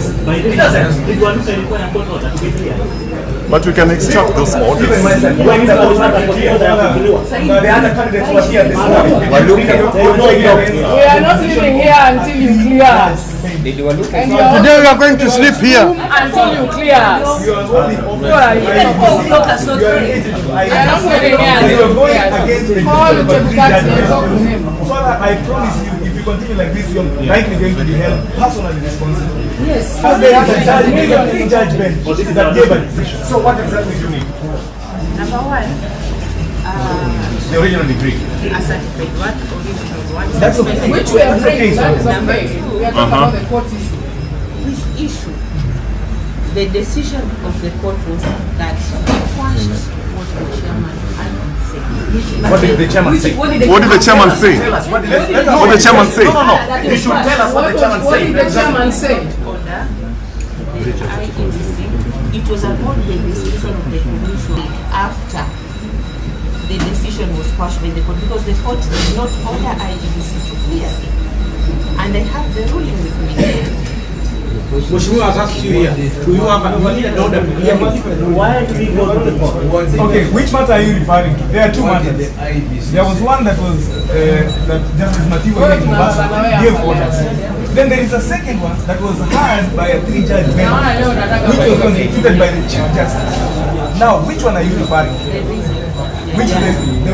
sense. It doesn't. But we can extract those orders. The other candidates were here this morning. We are not living here until you clear us. They were looking. And Today we are going to sleep here. Until you clear us. You are holding You are here. you are engaged to We are not living here you until are you going clear us. against the Call decision the of the Chebukati and judges. talk to him. So that I promise you, if you continue like this, you're likely going to be held personally responsible. Yes. As they have a judge, there is a three-judge bench that gave a decision. So what exactly do you need? Number one, The original degree. a certificate. What original one? That's okay. Which we are That's okay, bringing, that is sir. Number okay. two. We are talking about the court issue. This issue, the decision of the court was that it quashed what the chairman had said. What did the chairman say? What did the chairman say? Tell us. What did What did the chairman say? No. You should tell us what the chairman What did the said. chairman say? Order, the IEBC, it was about the decision of the commission after the decision was quashed by the court, because the court did not order IEBC to clear it. And I have the ruling with me. Mheshimiwa has asked you here. Do you have an order? Why do we go to the court? Okay, which matter are you referring to? There are two matters. There was one that was that Justice Matiwa gave orders. Then there is a second one that was heard by a three-judge bench, which was constituted by the Chief Justice. Now, which one are you referring to? Which is the